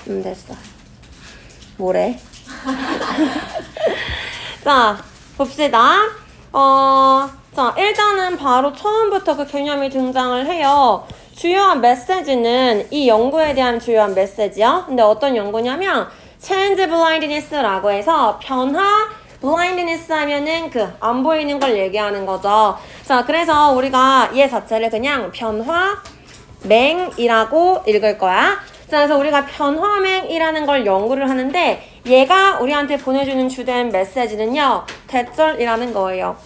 됐어. 뭐래? 자, 봅시다. 자, 일단은 바로 처음부터 그 개념이 등장을 해요. 주요한 메시지는 이 연구에 대한 주요한 메시지야. 근데 어떤 연구냐면 change blindness라고 해서 변화 blindness 하면은 그 안 보이는 걸 얘기하는 거죠. 자, 그래서 우리가 얘 자체를 그냥 변화맹이라고 읽을 거야. 자, 그래서 우리가 변화맹이라는 걸 연구를 하는데 얘가 우리한테 보내주는 주된 메시지는요, 대절이라는 거예요.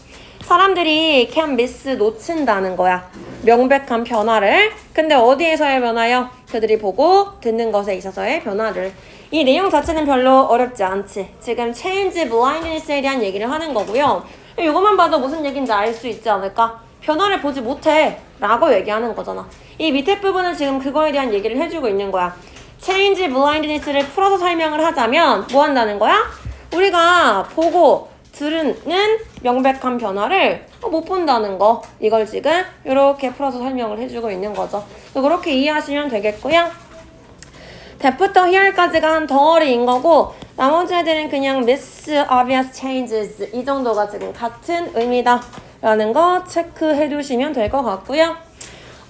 사람들이 can miss 놓친다는 거야. 명백한 변화를. 근데 어디에서의 변화요? 그들이 보고 듣는 것에 있어서의 변화를. 이 내용 자체는 별로 어렵지 않지. 지금 change blindness에 대한 얘기를 하는 거고요. 이것만 봐도 무슨 얘기인지 알 수 있지 않을까? 변화를 보지 못해 라고 얘기하는 거잖아. 이 밑에 부분은 지금 그거에 대한 얘기를 해주고 있는 거야. change blindness를 풀어서 설명을 하자면 뭐 한다는 거야? 우리가 보고 들은 명백한 변화를 못 본다는 거. 이걸 지금 이렇게 풀어서 설명을 해주고 있는 거죠. 그렇게 이해하시면 되겠고요. that부터 here까지가 한 덩어리인 거고 나머지 애들은 그냥 miss obvious changes 이 정도가 지금 같은 의미다 라는 거 체크해 두시면 될 것 같고요.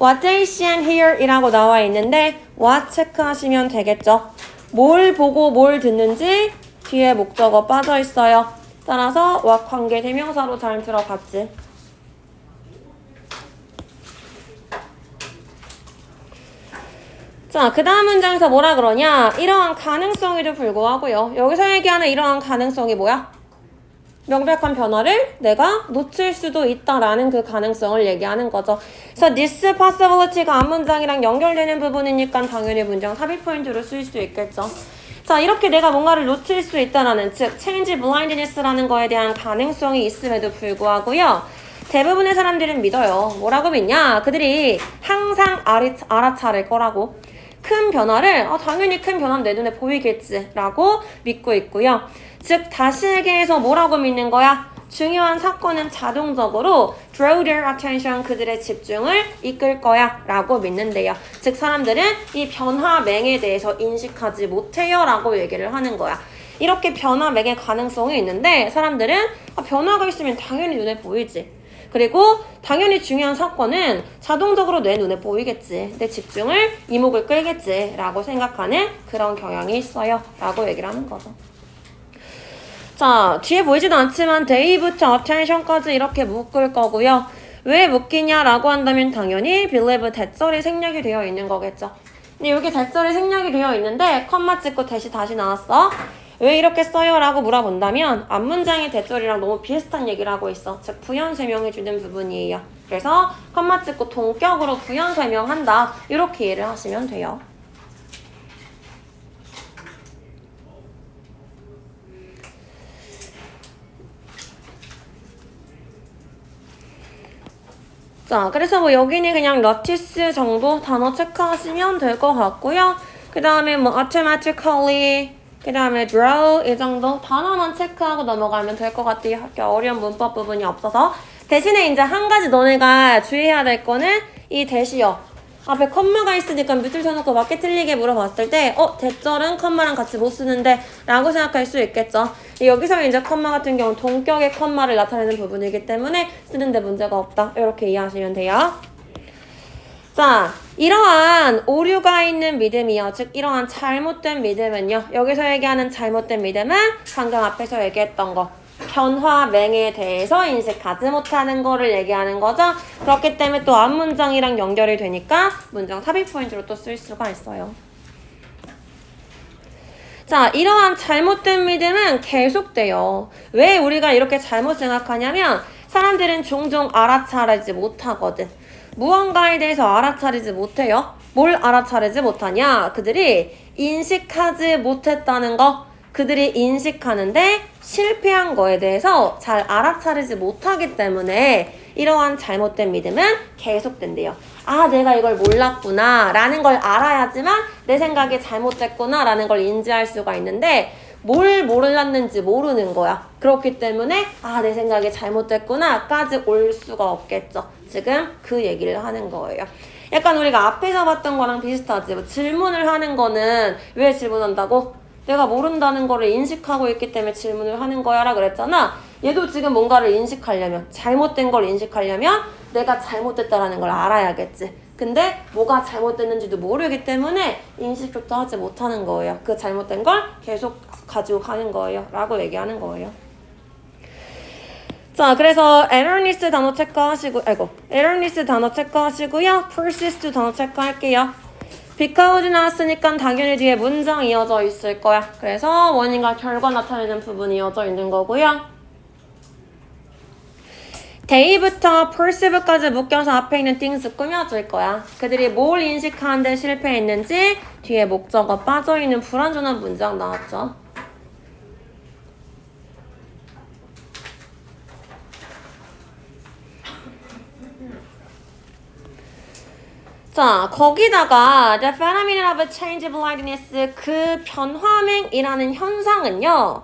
what they see and hear 이라고 나와 있는데 what 체크하시면 되겠죠. 뭘 보고 뭘 듣는지 뒤에 목적어 빠져 있어요. 따라서 what 관계 대명사로 잘 들어갔지. 자, 그 다음 문장에서 뭐라 그러냐? 이러한 가능성에도 불구하고요. 여기서 얘기하는 이러한 가능성이 뭐야? 명백한 변화를 내가 놓칠 수도 있다라는 그 가능성을 얘기하는 거죠. 그래서 this possibility가 앞문장이랑 연결되는 부분이니까 당연히 문장 삽입 포인트로 쓰일 수 있겠죠. 자, 이렇게 내가 뭔가를 놓칠 수 있다라는 즉 change blindness라는 거에 대한 가능성이 있음에도 불구하고요. 대부분의 사람들은 믿어요. 뭐라고 믿냐? 그들이 항상 알아차릴 거라고. 큰 변화를 당연히 큰 변화는 내 눈에 보이겠지 라고 믿고 있고요. 즉 다시 얘기해서 뭐라고 믿는 거야? 중요한 사건은 자동적으로 draw their attention 그들의 집중을 이끌 거야 라고 믿는데요. 즉 사람들은 이 변화맹에 대해서 인식하지 못해요 라고 얘기를 하는 거야. 이렇게 변화맹의 가능성이 있는데 사람들은 변화가 있으면 당연히 눈에 보이지. 그리고 당연히 중요한 사건은 자동적으로 내 눈에 보이겠지. 내 집중을 이목을 끌겠지 라고 생각하는 그런 경향이 있어요 라고 얘기를 하는 거죠. 자, 뒤에 보이지도 않지만 day부터 attention까지 이렇게 묶을 거고요. 왜 묶이냐라고 한다면 당연히 believe 대절이 생략이 되어 있는 거겠죠. 근데 여기 대절이 생략이 되어 있는데 컴마 찍고 대시 다시 나왔어. 왜 이렇게 써요? 라고 물어본다면 앞문장의 대절이랑 너무 비슷한 얘기를 하고 있어. 즉 부연 설명해주는 부분이에요. 그래서 컴마 찍고 동격으로 부연 설명한다. 이렇게 이해를 하시면 돼요. 자, 그래서 뭐 여기는 그냥 notice 정도 단어 체크하시면 될 것 같고요. 그 다음에 뭐 automatically 그 다음에 draw 이 정도 단어만 체크하고 넘어가면 될 것 같아요. 학교 어려운 문법 부분이 없어서. 대신에 이제 한 가지 너네가 주의해야 될 거는 이 대시어. 앞에 컴마가 있으니까 밑줄 쳐놓고 맞게 틀리게 물어봤을 때 대절은 컴마랑 같이 못 쓰는데 라고 생각할 수 있겠죠. 여기서 이제 컴마 같은 경우는 동격의 컴마를 나타내는 부분이기 때문에 쓰는데 문제가 없다. 이렇게 이해하시면 돼요. 자, 이러한 오류가 있는 믿음이요. 즉 이러한 잘못된 믿음은요. 여기서 얘기하는 잘못된 믿음은 방금 앞에서 얘기했던 거. 변화맹에 대해서 인식하지 못하는 거를 얘기하는 거죠. 그렇기 때문에 또 앞문장이랑 연결이 되니까 문장 삽입 포인트로 또 쓸 수가 있어요. 자, 이러한 잘못된 믿음은 계속돼요. 왜 우리가 이렇게 잘못 생각하냐면 사람들은 종종 알아차리지 못하거든. 무언가에 대해서 알아차리지 못해요. 뭘 알아차리지 못하냐? 그들이 인식하지 못했다는 거. 그들이 인식하는데 실패한 거에 대해서 잘 알아차리지 못하기 때문에 이러한 잘못된 믿음은 계속된대요. 아, 내가 이걸 몰랐구나 라는 걸 알아야지만 내 생각이 잘못됐구나 라는 걸 인지할 수가 있는데 뭘 몰랐는지 모르는 거야. 그렇기 때문에 아, 내 생각이 잘못됐구나 까지 올 수가 없겠죠. 지금 그 얘기를 하는 거예요. 약간 우리가 앞에서 봤던 거랑 비슷하지. 뭐 질문을 하는 거는 왜 질문한다고? 내가 모른다는 거를 인식하고 있기 때문에 질문을 하는 거야 라 그랬잖아. 얘도 지금 뭔가를 인식하려면, 잘못된 걸 인식하려면 내가 잘못됐다라는 걸 알아야겠지. 근데 뭐가 잘못됐는지도 모르기 때문에 인식조차 하지 못하는 거예요. 그 잘못된 걸 계속 가지고 가는 거예요 라고 얘기하는 거예요. 자, 그래서 erroneous 단어 체크하시고, erroneous 단어 체크하시고요. persist 단어 체크할게요. because 나왔으니까 당연히 뒤에 문장 이어져 있을 거야. 그래서 원인과 결과 나타내는 부분이 이어져 있는 거고요. day부터 perceive까지 묶여서 앞에 있는 things 꾸며줄 거야. 그들이 뭘 인식하는데 실패했는지 뒤에 목적어 빠져있는 불완전한 문장 나왔죠. 자, 거기다가 the phenomenon of change blindness, 그 변화맹이라는 현상은요,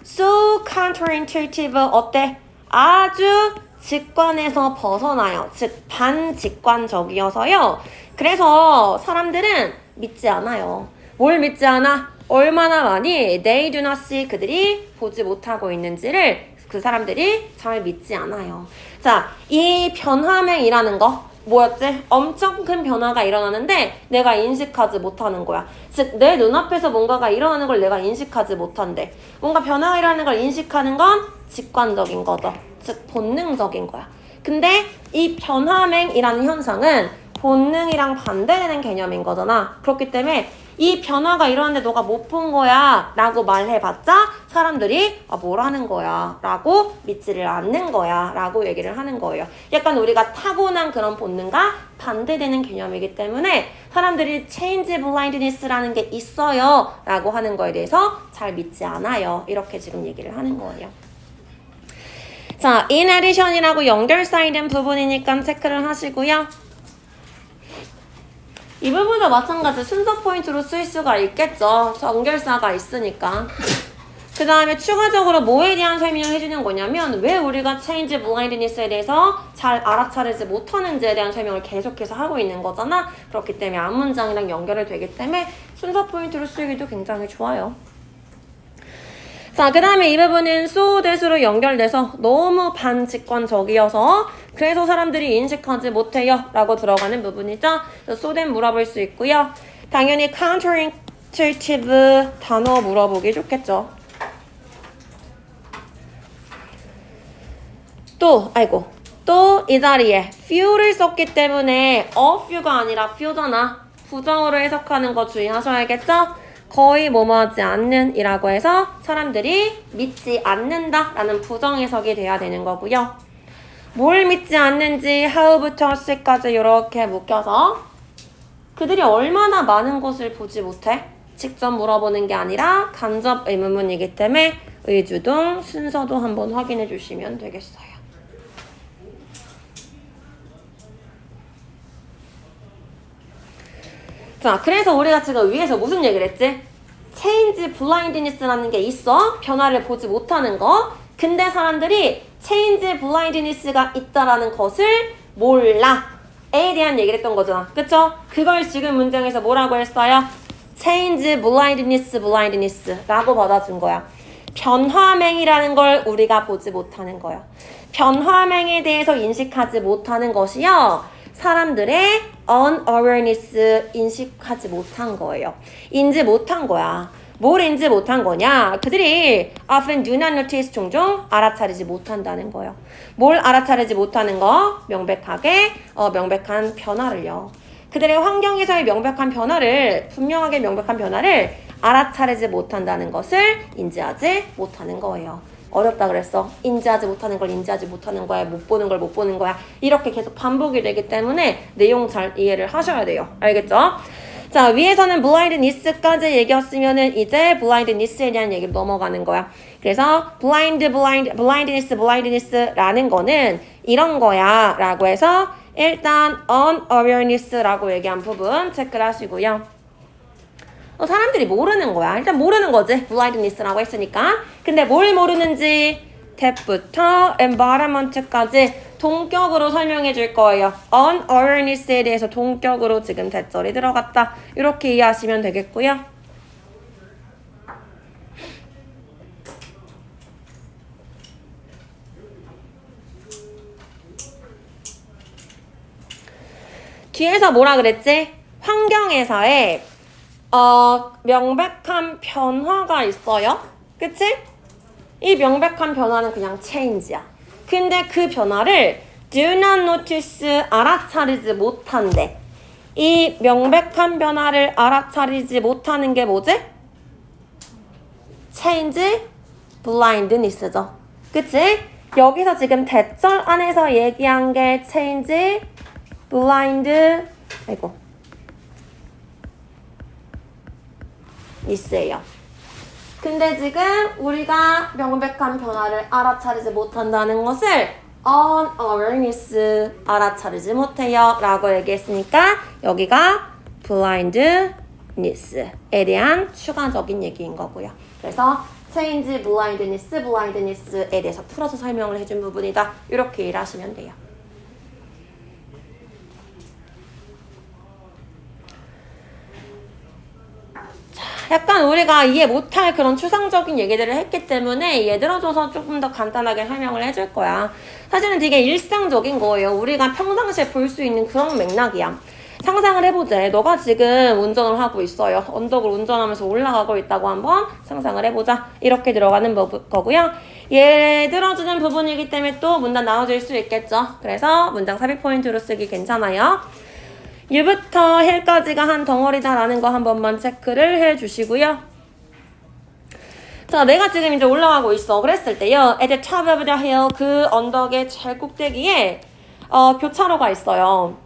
so counterintuitive, 어때? 아주 직관에서 벗어나요. 즉 반직관적이어서요. 그래서 사람들은 믿지 않아요. 뭘 믿지 않아? 얼마나 많이 they do not see, 그들이 보지 못하고 있는지를 그 사람들이 잘 믿지 않아요. 자, 이 변화맹이라는 거 뭐였지? 엄청 큰 변화가 일어나는데 내가 인식하지 못하는 거야. 즉 내 눈앞에서 뭔가가 일어나는 걸 내가 인식하지 못한대. 뭔가 변화가 일어나는 걸 인식하는 건 직관적인 거죠. 즉 본능적인 거야. 근데 이 변화맹이라는 현상은 본능이랑 반대되는 개념인 거잖아. 그렇기 때문에 이 변화가 일어났는데 너가 못 본 거야 라고 말해봤자 사람들이 뭐라는 거야 라고 믿지를 않는 거야 라고 얘기를 하는 거예요. 약간 우리가 타고난 그런 본능과 반대되는 개념이기 때문에 사람들이 change blindness라는 게 있어요 라고 하는 거에 대해서 잘 믿지 않아요. 이렇게 지금 얘기를 하는 거예요. 자, in addition이라고 연결사 있는 부분이니까 체크를 하시고요. 이 부분도 마찬가지 순서 포인트로 쓰일 수가 있겠죠. 연결사가 있으니까. 그 다음에 추가적으로 뭐에 대한 설명을 해주는 거냐면 왜 우리가 change blindness에 대해서 잘 알아차리지 못하는지에 대한 설명을 계속해서 하고 있는 거잖아. 그렇기 때문에 앞 문장이랑 연결이 되기 때문에 순서 포인트로 쓰기도 굉장히 좋아요. 자, 그 다음에 이 부분은 so that으로 연결돼서 너무 반직관적이어서 그래서 사람들이 인식하지 못해요 라고 들어가는 부분이죠. so that 물어볼 수 있고요. 당연히 counterintuitive 단어 물어보기 좋겠죠. 또 이 자리에 few를 썼기 때문에 a few가 아니라 few잖아. 부정어로 해석하는 거 주의하셔야겠죠? 거의 뭐뭐하지 않는 이라고 해서 사람들이 믿지 않는다 라는 부정 해석이 돼야 되는 거고요. 뭘 믿지 않는지 how부터 us까지 이렇게 묶여서 그들이 얼마나 많은 것을 보지 못해? 직접 물어보는 게 아니라 간접 의문문이기 때문에 의주동 순서도 한번 확인해 주시면 되겠어요. 자, 그래서 우리가 지금 위에서 무슨 얘기를 했지? change blindness라는 게 있어. 변화를 보지 못하는 거. 근데 사람들이 change blindness가 있다라는 것을 몰라. 에 대한 얘기를 했던 거잖아. 그쵸? 그걸 지금 문장에서 뭐라고 했어요? change blindness라고 받아준 거야. 변화맹이라는 걸 우리가 보지 못하는 거야. 변화맹에 대해서 인식하지 못하는 것이요. 사람들의 unawareness 인식하지 못한 거예요. 인지 못한 거야. 뭘 인지 못한 거냐? 그들이 often do not notice 종종 알아차리지 못한다는 거예요. 뭘 알아차리지 못하는 거? 명백한 변화를요. 그들의 환경에서의 분명하게 명백한 변화를 알아차리지 못한다는 것을 인지하지 못하는 거예요. 어렵다 그랬어. 인지하지 못하는 걸 인지하지 못하는 거야. 못 보는 걸 못 보는 거야. 이렇게 계속 반복이 되기 때문에 내용 잘 이해를 하셔야 돼요. 알겠죠? 자, 위에서는 blindness까지 얘기했으면은 이제 blindness에 대한 얘기로 넘어가는 거야. 그래서 blindness라는 거는 이런 거야 라고 해서 일단 unawareness라고 얘기한 부분 체크를 하시고요. 사람들이 모르는 거야. 일단 모르는 거지. blindness라고 했으니까. 근데 뭘 모르는지 탭부터 environment까지 동격으로 설명해 줄 거예요. unawareness에 대해서 동격으로 지금 대절이 들어갔다. 이렇게 이해하시면 되겠고요. 뒤에서 뭐라 그랬지? 환경에서의 명백한 변화가 있어요. 그치? 이 명백한 변화는 그냥 change야. 근데 그 변화를 do not notice 알아차리지 못한대. 이 명백한 변화를 알아차리지 못하는 게 뭐지? change blindness죠. 그치? 여기서 지금 대절 안에서 얘기한 게 change blindness예요. 근데 지금 우리가 명백한 변화를 알아차리지 못한다는 것을 unawareness 알아차리지 못해요 라고 얘기했으니까 여기가 blindness에 대한 추가적인 얘기인 거고요. 그래서 change blindness에 대해서 풀어서 설명을 해준 부분이다. 이렇게 이해하시면 돼요. 약간 우리가 이해 못할 그런 추상적인 얘기들을 했기 때문에 예를 들어줘서 조금 더 간단하게 설명을 해줄 거야. 사실은 되게 일상적인 거예요. 우리가 평상시에 볼 수 있는 그런 맥락이야. 상상을 해보자. 너가 지금 운전을 하고 있어요. 언덕을 운전하면서 올라가고 있다고 한번 상상을 해보자. 이렇게 들어가는 거고요. 예를 들어주는 부분이기 때문에 또 문단 나눠질 수 있겠죠. 그래서 문장 삽입 포인트로 쓰기 괜찮아요. U부터 hill까지가 한 덩어리다라는 거 한 번만 체크를 해주시고요. 자, 내가 지금 이제 올라가고 있어. 그랬을 때요. At the top of the hill, 그 언덕의 제일 꼭대기에 교차로가 있어요.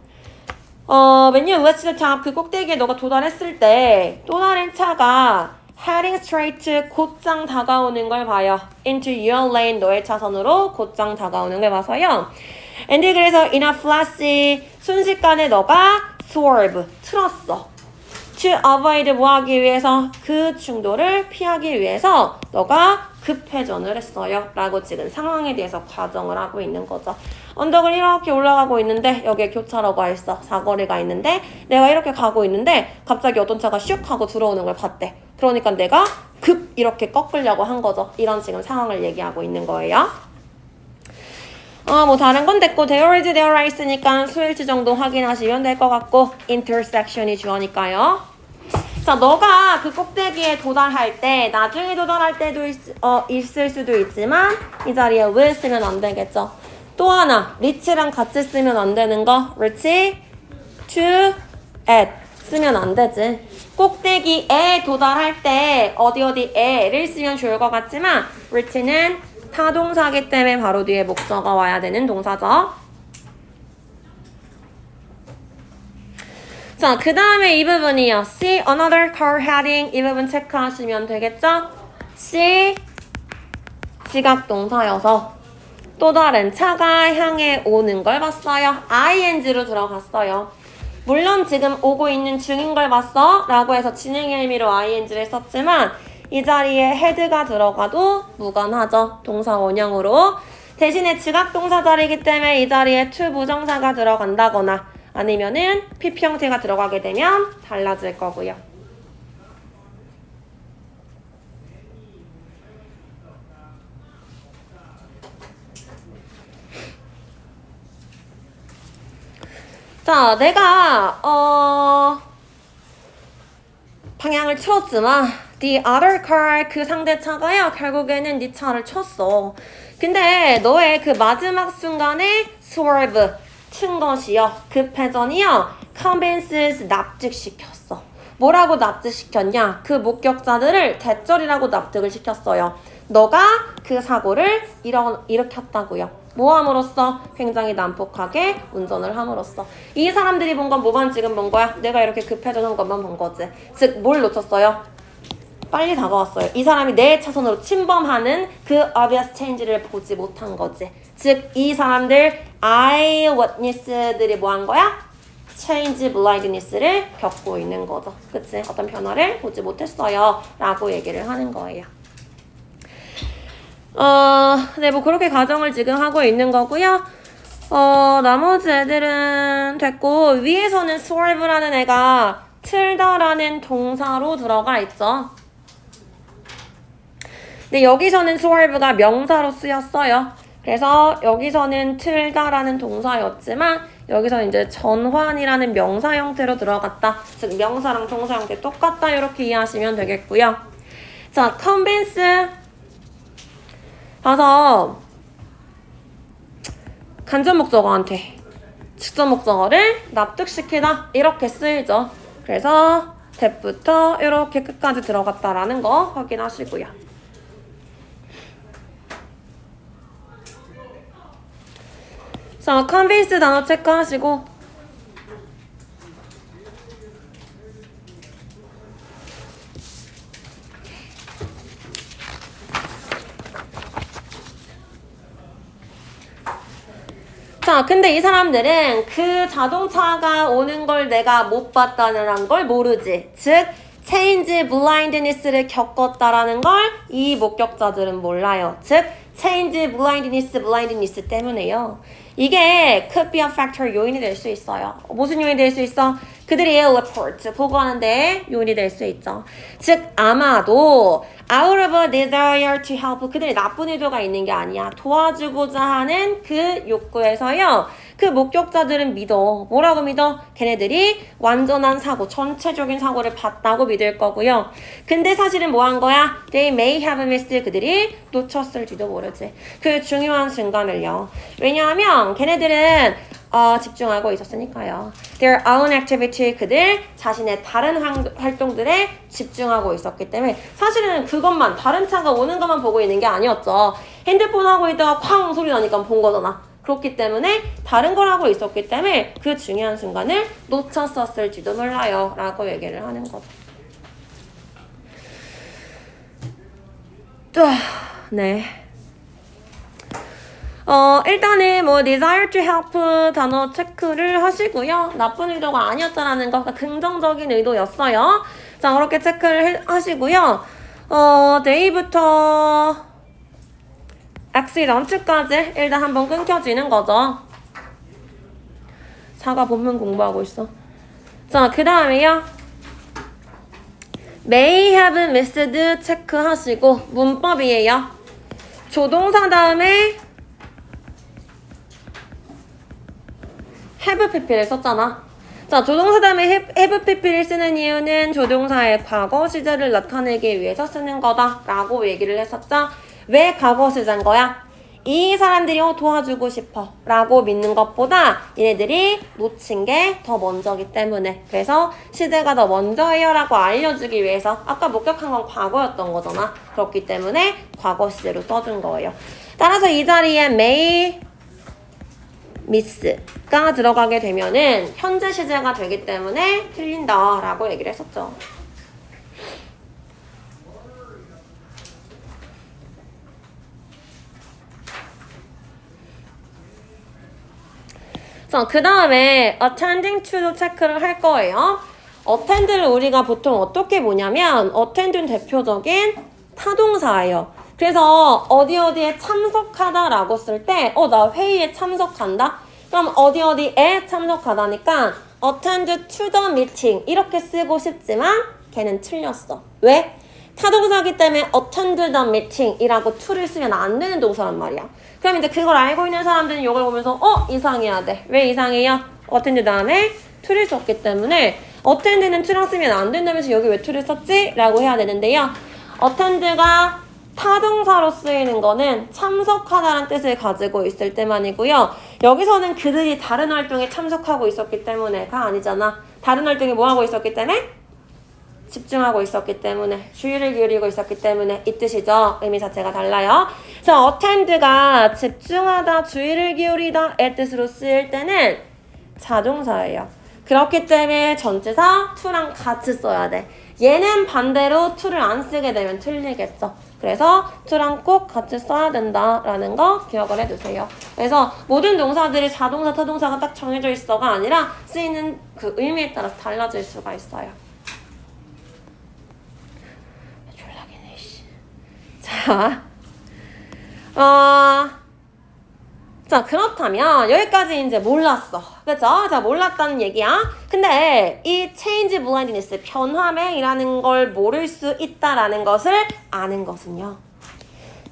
When you reach the top, 그 꼭대기에 너가 도달했을 때 또 다른 차가 heading straight, 곧장 다가오는 걸 봐요. Into your lane, 너의 차선으로 곧장 다가오는 걸 봐서요. And 그래서 in a flash, 순식간에 너가 swerve, 틀었어. To avoid 뭐 하기 위해서? 그 충돌을 피하기 위해서 너가 급회전을 했어요. 라고 지금 상황에 대해서 가정을 하고 있는 거죠. 언덕을 이렇게 올라가고 있는데 여기에 교차로가 있어. 사거리가 있는데 내가 이렇게 가고 있는데 갑자기 어떤 차가 슉 하고 들어오는 걸 봤대. 그러니까 내가 급 이렇게 꺾으려고 한 거죠. 이런 지금 상황을 얘기하고 있는 거예요. 뭐 다른 건 됐고 there is, there are 있으니까 수일치 정도 확인하시면 될 것 같고 intersection이 주어니까요. 자, 너가 그 꼭대기에 도달할 때 나중에 도달할 때도 있을 수도 있지만 이 자리에 will 쓰면 안 되겠죠. 또 하나 reach랑 같이 쓰면 안 되는 거 reach, to, at 쓰면 안 되지. 꼭대기에 도달할 때 어디에를 쓰면 좋을 것 같지만 reach는 타동사기 때문에 바로 뒤에 목적어가 와야 되는 동사죠. 자, 그 다음에 이 부분이요. See another car heading. 이 부분 체크하시면 되겠죠? See 지각동사여서 또 다른 차가 향해 오는 걸 봤어요. ing로 들어갔어요. 물론 지금 오고 있는 중인 걸 봤어 라고 해서 진행의 의미로 ing를 썼지만 이 자리에 head가 들어가도 무관하죠. 동사 원형으로. 대신에 지각동사 자리이기 때문에 이 자리에 to 부정사가 들어간다거나 아니면은 PP 형태가 들어가게 되면 달라질 거고요. 자, 내가 방향을 틀었지만 the other car, 그 상대 차가요 결국에는 네 차를 쳤어. 근데 너의 그 마지막 순간에 swerve 튼 것이요 급회전이요 convinces 납득시켰어. 뭐라고 납득시켰냐? 그 목격자들을 대절이라고 납득을 시켰어요. 너가 그 사고를 일으켰다고요. 뭐 함으로써? 굉장히 난폭하게 운전을 함으로써. 이 사람들이 본 건 뭐만 지금 본 거야? 내가 이렇게 급회전한 것만 본 거지. 즉 뭘 놓쳤어요? 빨리 다가왔어요. 이 사람이 내 차선으로 침범하는 그 obvious change를 보지 못한 거지. 즉 이 사람들 eyewitness들이 뭐 한 거야? change blindness를 겪고 있는 거죠. 그치? 어떤 변화를 보지 못했어요. 라고 얘기를 하는 거예요. 네, 뭐 그렇게 가정을 지금 하고 있는 거고요. 나머지 애들은 됐고, 위에서는 swerve라는 애가 틀다라는 동사로 들어가 있죠. 근데 여기서는 swerve가 명사로 쓰였어요. 그래서 여기서는 틀다라는 동사였지만 여기서 이제 전환이라는 명사 형태로 들어갔다. 즉 명사랑 동사 형태 똑같다. 이렇게 이해하시면 되겠고요. 자, convince 봐서 간접 목적어한테 직접 목적어를 납득시키다 이렇게 쓰이죠. 그래서 that부터 이렇게 끝까지 들어갔다라는 거 확인하시고요. 자, convince 단어 체크하시고 자, 근데 이 사람들은 그 자동차가 오는 걸 내가 못 봤다는 걸 모르지. 즉, change blindness를 겪었다라는 걸 이 목격자들은 몰라요. 즉, change blindness 때문에요. 이게 could be a factor 요인이 될 수 있어요. 무슨 요인이 될 수 있어? 그들이 report 보고하는데 요인이 될 수 있죠. 즉 아마도 out of a desire to help 그들이 나쁜 의도가 있는 게 아니야. 도와주고자 하는 그 욕구에서요. 그 목격자들은 믿어. 뭐라고 믿어? 걔네들이 완전한 사고, 전체적인 사고를 봤다고 믿을 거고요. 근데 사실은 뭐 한 거야? They may have missed 그들이 놓쳤을지도 모르지. 그 중요한 순간을요. 왜냐하면 걔네들은 집중하고 있었으니까요. Their own activity 그들 자신의 다른 활동들에 집중하고 있었기 때문에 사실은 그것만 다른 차가 오는 것만 보고 있는 게 아니었죠. 핸드폰 하고 있다가 쾅 소리 나니까 본 거잖아. 그렇기 때문에 다른 걸 하고 있었기 때문에 그 중요한 순간을 놓쳤었을지도 몰라요 라고 얘기를 하는 거죠. 네. 일단은 뭐 desire to help 단어 체크를 하시고요. 나쁜 의도가 아니었다라는 거, 그러니까 긍정적인 의도였어요. 자, 그렇게 체크를 하시고요. day부터 accident까지 일단 한번 끊겨지는 거죠. 사과 본문 공부하고 있어. 자, 그 다음에요. may have missed 체크하시고 문법이에요. 조동사 다음에 have pp를 썼잖아. 자, 조동사 다음에 have pp를 쓰는 이유는 조동사의 과거 시제를 나타내기 위해서 쓰는 거다 라고 얘기를 했었죠. 왜 과거 시제인 거야? 이 사람들이 도와주고 싶어 라고 믿는 것보다 얘네들이 놓친 게 더 먼저기 때문에 그래서 시제가 더 먼저예요 라고 알려주기 위해서 아까 목격한 건 과거였던 거잖아. 그렇기 때문에 과거 시제로 써준 거예요. 따라서 이 자리에 may miss가 들어가게 되면은 현재 시제가 되기 때문에 틀린다 라고 얘기를 했었죠. 자, 그 다음에 attending to도 체크를 할 거예요. attend를 우리가 보통 어떻게 보냐면 attend는 대표적인 타동사예요. 그래서 어디에 참석하다라고 쓸 때 나 회의에 참석한다? 그럼 어디에 참석하다니까 attend to the meeting 이렇게 쓰고 싶지만 걔는 틀렸어. 왜? 타동사기 때문에 attend the meeting 이라고 to를 쓰면 안 되는 동사란 말이야. 그럼 이제 그걸 알고 있는 사람들은 이걸 보면서 이상해야 돼. 왜 이상해요? attend 다음에 to를 썼기 때문에 attend는 to랑 쓰면 안 된다면서 여기 왜 to를 썼지? 라고 해야 되는데요. attend가 타동사로 쓰이는 거는 참석하다라는 뜻을 가지고 있을 때만이고요. 여기서는 그들이 다른 활동에 참석하고 있었기 때문에가 아니잖아. 다른 활동에 뭐 하고 있었기 때문에? 집중하고 있었기 때문에, 주의를 기울이고 있었기 때문에 이 뜻이죠. 의미 자체가 달라요. 그래서 attend가 집중하다, 주의를 기울이다 의 뜻으로 쓰일 때는 자동사예요. 그렇기 때문에 전치사 to랑 같이 써야 돼. 얘는 반대로 to를 안 쓰게 되면 틀리겠죠. 그래서 to랑 꼭 같이 써야 된다라는 거 기억을 해두세요. 그래서 모든 동사들이 자동사, 타동사가 딱 정해져 있어가 아니라 쓰이는 그 의미에 따라서 달라질 수가 있어요. 자, 자, 그렇다면 여기까지 이제 몰랐어. 그죠? 자, 몰랐다는 얘기야. 근데 이 change blindness, 변화맹이라는 걸 모를 수 있다라는 것을 아는 것은요.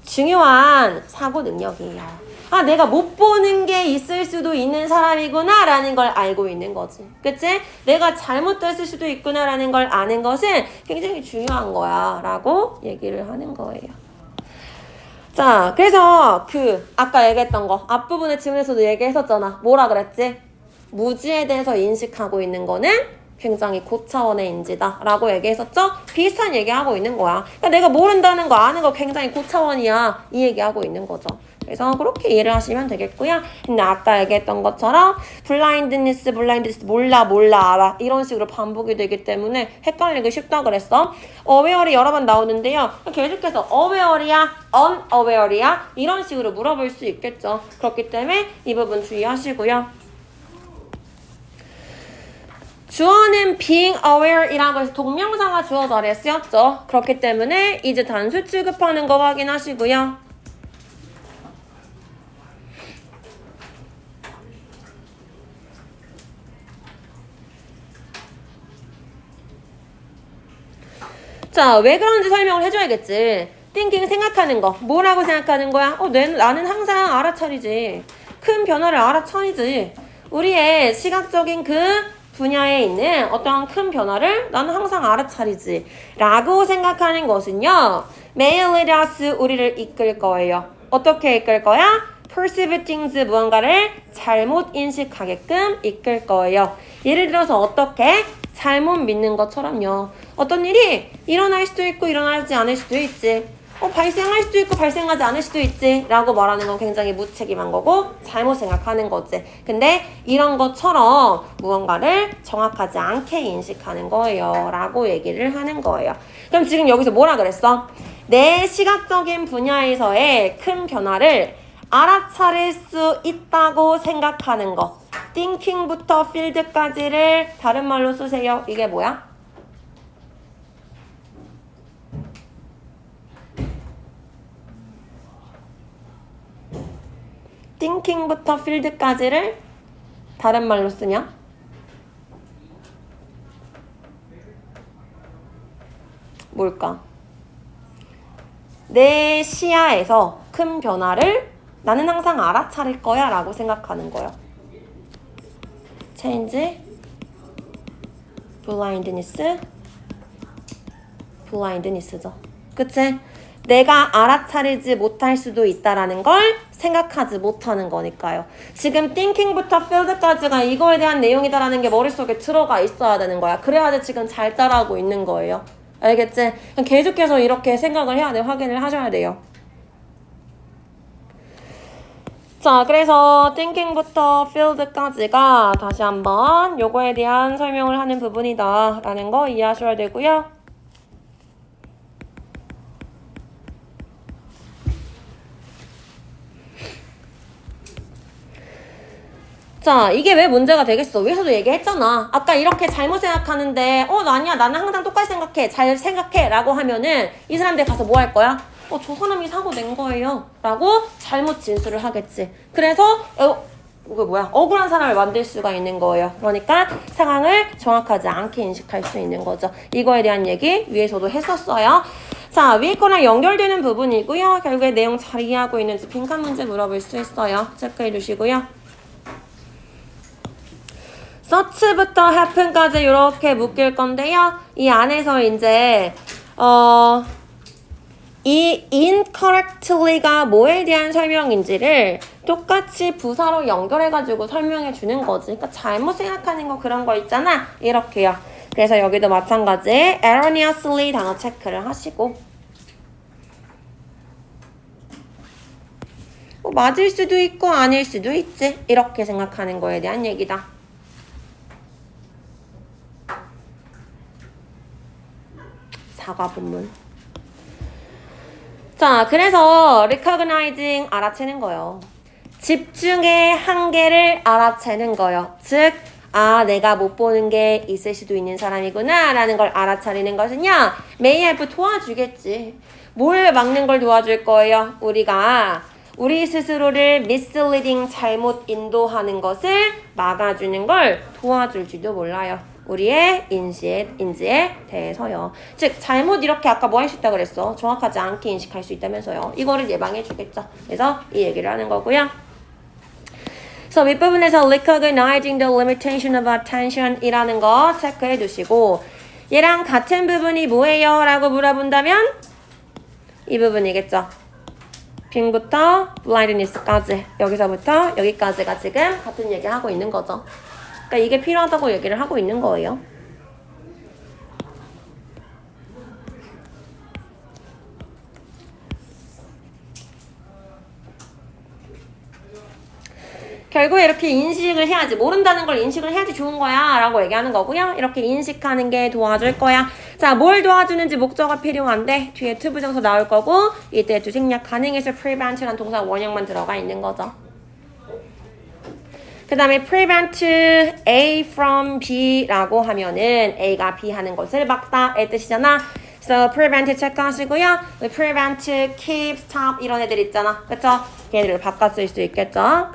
중요한 사고 능력이에요. 아, 내가 못 보는 게 있을 수도 있는 사람이구나 라는 걸 알고 있는 거지. 그치? 내가 잘못됐을 수도 있구나 라는 걸 아는 것은 굉장히 중요한 거야 라고 얘기를 하는 거예요. 자, 그래서 아까 얘기했던 거 앞부분의 질문에서도 얘기했었잖아. 뭐라 그랬지? 무지에 대해서 인식하고 있는 거는 굉장히 고차원의 인지다 라고 얘기했었죠? 비슷한 얘기하고 있는 거야. 그러니까 내가 모른다는 거 아는 거 굉장히 고차원이야 이 얘기하고 있는 거죠. 그래서 그렇게 이해를 하시면 되겠고요. 근데 아까 얘기했던 것처럼 블라인드니스 몰라 알아 이런 식으로 반복이 되기 때문에 헷갈리기 쉽다 그랬어. 어웨어리 여러 번 나오는데요. 계속해서 어웨어리야 unAware이야 이런 식으로 물어볼 수 있겠죠. 그렇기 때문에 이 부분 주의하시고요. 주어는 being aware이라고 해서 동명사가 주어 자리에 쓰였죠. 그렇기 때문에 이제 단수 취급하는 거 확인하시고요. 자, 왜 그런지 설명을 해줘야겠지. thinking 생각하는 거. 뭐라고 생각하는 거야? 나는 항상 알아차리지. 큰 변화를 알아차리지. 우리의 시각적인 분야에 있는 어떠한 큰 변화를 나는 항상 알아차리지. 라고 생각하는 것은요. may lead us, 우리를 이끌 거예요. 어떻게 이끌 거야? perceive things, 무언가를 잘못 인식하게끔 이끌 거예요. 예를 들어서 어떻게? 잘못 믿는 것처럼요. 어떤 일이 일어날 수도 있고 일어나지 않을 수도 있지. 발생할 수도 있고 발생하지 않을 수도 있지 라고 말하는 건 굉장히 무책임한 거고 잘못 생각하는 거지. 근데 이런 것처럼 무언가를 정확하지 않게 인식하는 거예요 라고 얘기를 하는 거예요. 그럼 지금 여기서 뭐라 그랬어? 내 시각적인 분야에서의 큰 변화를 알아차릴 수 있다고 생각하는 거. thinking부터 field까지를 다른 말로 쓰세요. 이게 뭐야? thinking부터 field까지를 다른 말로 쓰면 뭘까? 내 시야에서 큰 변화를 나는 항상 알아차릴 거야 라고 생각하는 거예요. change blindness죠. 그치? 내가 알아차리지 못할 수도 있다라는 걸 생각하지 못하는 거니까요. 지금 thinking부터 field까지가 이거에 대한 내용이다라는 게 머릿속에 들어가 있어야 되는 거야. 그래야지 지금 잘 따라하고 있는 거예요. 알겠지? 계속해서 이렇게 생각을 해야 돼. 확인을 하셔야 돼요. 자, 그래서 thinking부터 field까지가 다시 한번 요거에 대한 설명을 하는 부분이다 라는 거 이해하셔야 되고요. 자, 이게 왜 문제가 되겠어? 위에서도 얘기했잖아. 아까 이렇게 잘못 생각하는데 아니야, 나는 항상 똑같이 생각해. 잘 생각해 라고 하면은 이 사람들 가서 뭐 할 거야? 저 사람이 사고 낸 거예요 라고 잘못 진술을 하겠지. 그래서 억울한 사람을 만들 수가 있는 거예요. 그러니까 상황을 정확하지 않게 인식할 수 있는 거죠. 이거에 대한 얘기 위에서도 했었어요. 자, 위에 거랑 연결되는 부분이고요. 결국에 내용 잘 이해하고 있는지 빈칸 문제 물어볼 수 있어요. 체크해 주시고요. search부터 happen까지 이렇게 묶일 건데요. 이 안에서 이제 이 incorrectly가 뭐에 대한 설명인지를 똑같이 부사로 연결해가지고 설명해 주는 거지. 그러니까 잘못 생각하는 거 그런 거 있잖아. 이렇게요. 그래서 여기도 마찬가지 erroneously 단어 체크를 하시고 맞을 수도 있고 아닐 수도 있지. 이렇게 생각하는 거에 대한 얘기다. 사과 본문. 자, 그래서 recognizing 알아채는 거요. 집중의 한계를 알아채는 거요. 즉, 내가 못 보는 게 있을 수도 있는 사람이구나 라는 걸 알아차리는 것은요. may help 도와주겠지. 뭘 막는 걸 도와줄 거예요? 우리가 우리 스스로를 misleading 잘못 인도하는 것을 막아주는 걸 도와줄지도 몰라요. 우리의 인지에 대해서요. 즉 잘못 이렇게 아까 뭐 할 수 있다 그랬어? 정확하지 않게 인식할 수 있다면서요. 이거를 예방해 주겠죠. 그래서 이 얘기를 하는 거고요. 그래서 윗부분에서 recognizing the limitation of attention 이라는 거 체크해 두시고 얘랑 같은 부분이 뭐예요? 라고 물어본다면 이 부분이겠죠. 빙부터 blindness까지 여기서부터 여기까지가 지금 같은 얘기 하고 있는 거죠. 그러니까 이게 필요하다고 얘기를 하고 있는 거예요. 결국에 이렇게 인식을 해야지 모른다는 걸 인식을 해야지 좋은 거야 라고 얘기하는 거고요. 이렇게 인식하는 게 도와줄 거야. 자, 뭘 도와주는지 목적어가 필요한데 뒤에 to 부정사 나올 거고 이때 또 생략 가능해서 prevent라는 동사 원형만 들어가 있는 거죠. 그 다음에 prevent A from B라고 하면은 A가 B 하는 것을 막다의 뜻이잖아. 그래서 prevent 체크하시고요. prevent, keep, stop 이런 애들 있잖아. 그쵸? 걔네들을 바꿔 쓸 수 있겠죠?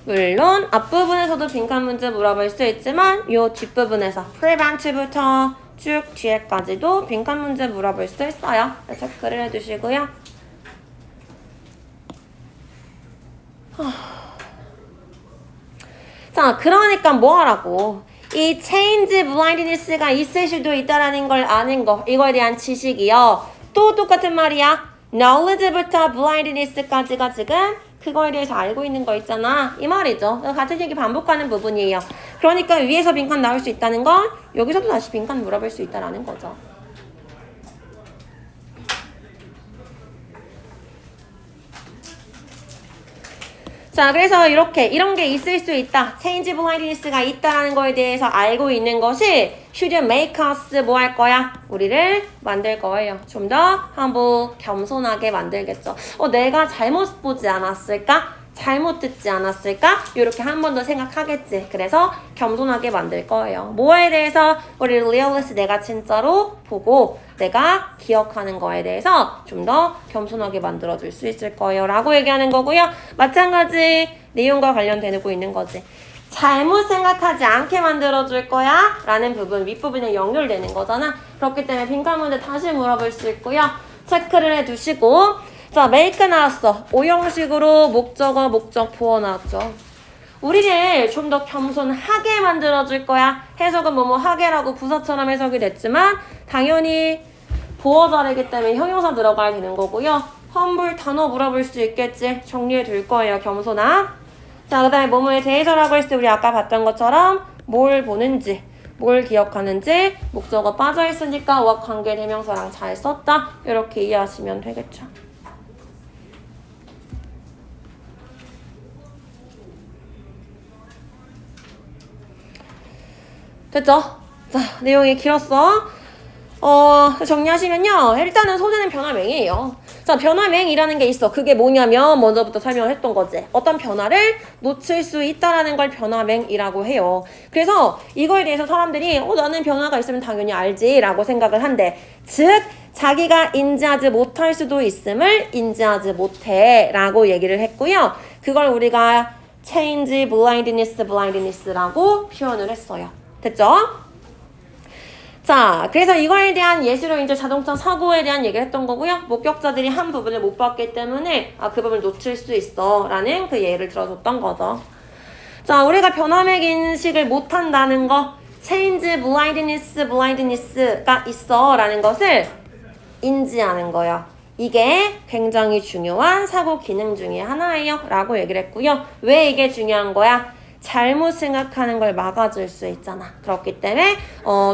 물론 앞부분에서도 빈칸 문제 물어볼 수 있지만 요 뒷부분에서 prevent부터 쭉 뒤에까지도 빈칸 문제 물어볼 수 있어요. 체크를 해두시고요. 자, 그러니까 뭐 하라고? 이 change blindness가 있을 수도 있다라는 걸 아는 거, 이거에 대한 지식이요. 또 똑같은 말이야. knowledge부터 blindness까지가 지금 그거에 대해서 알고 있는 거 있잖아. 이 말이죠. 같은 얘기 반복하는 부분이에요. 그러니까 위에서 빈칸 나올 수 있다는 건 여기서도 다시 빈칸 물어볼 수 있다라는 거죠. 자, 그래서 이런 게 있을 수 있다. change blindness가 있다라는 거에 대해서 알고 있는 것이 should make us 뭐 할 거야? 우리를 만들 거예요. 좀 더 humble, 겸손하게 만들겠죠. 내가 잘못 보지 않았을까? 잘못 듣지 않았을까? 이렇게 한 번 더 생각하겠지. 그래서 겸손하게 만들 거예요. 뭐에 대해서 우리 realist 내가 진짜로 보고 내가 기억하는 거에 대해서 좀 더 겸손하게 만들어줄 수 있을 거예요. 라고 얘기하는 거고요. 마찬가지 내용과 관련되고 있는 거지. 잘못 생각하지 않게 만들어줄 거야 라는 부분 윗부분에 연결되는 거잖아. 그렇기 때문에 빈칸 문제 다시 물어볼 수 있고요. 체크를 해두시고 자, make 나왔어. 오형식으로 목적어, 목적보어 나왔죠. 우리를 좀 더 겸손하게 만들어줄 거야. 해석은 뭐뭐 하게라고 부사처럼 해석이 됐지만 당연히 보어 자리이기 때문에 형용사 들어가야 되는 거고요. humble 단어 물어볼 수 있겠지. 정리해 둘 거예요. 겸손함. 자, 그 다음에 뭐뭐에 대해서라고 했을 때 우리 아까 봤던 것처럼 뭘 보는지, 뭘 기억하는지 목적어 빠져있으니까 와 관계 대명사랑 잘 썼다. 이렇게 이해하시면 되겠죠. 됐죠? 자, 내용이 길었어. 정리하시면요. 일단은 소재는 변화맹이에요. 자, 변화맹이라는 게 있어. 그게 뭐냐면 먼저부터 설명을 했던 거지. 어떤 변화를 놓칠 수 있다라는 걸 변화맹이라고 해요. 그래서 이거에 대해서 사람들이 나는 변화가 있으면 당연히 알지 라고 생각을 한대. 즉 자기가 인지하지 못할 수도 있음을 인지하지 못해 라고 얘기를 했고요. 그걸 우리가 change blindness라고 표현을 했어요. 됐죠? 자, 그래서 이거에 대한 예시로 이제 자동차 사고에 대한 얘기를 했던 거고요. 목격자들이 한 부분을 못 봤기 때문에 그 부분을 놓칠 수 있어 라는 그 예를 들어줬던 거죠. 자, 우리가 변화맥 인식을 못한다는 거 change blindness가 있어 라는 것을 인지하는 거예요. 이게 굉장히 중요한 사고 기능 중에 하나예요 라고 얘기를 했고요. 왜 이게 중요한 거야? 잘못 생각하는 걸 막아줄 수 있잖아. 그렇기 때문에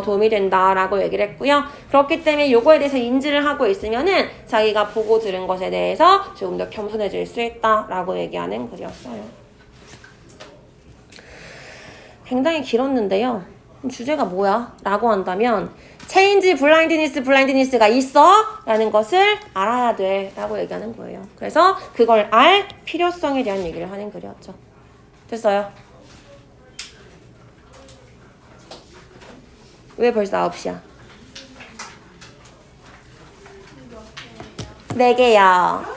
도움이 된다라고 얘기를 했고요. 그렇기 때문에 요거에 대해서 인지를 하고 있으면은 자기가 보고 들은 것에 대해서 조금 더 겸손해질 수 있다라고 얘기하는 글이었어요. 굉장히 길었는데요. 주제가 뭐야? 라고 한다면 change blindness가 있어? 라는 것을 알아야 돼 라고 얘기하는 거예요. 그래서 그걸 알 필요성에 대한 얘기를 하는 글이었죠. 됐어요? 왜 벌써 9시야? 4개요.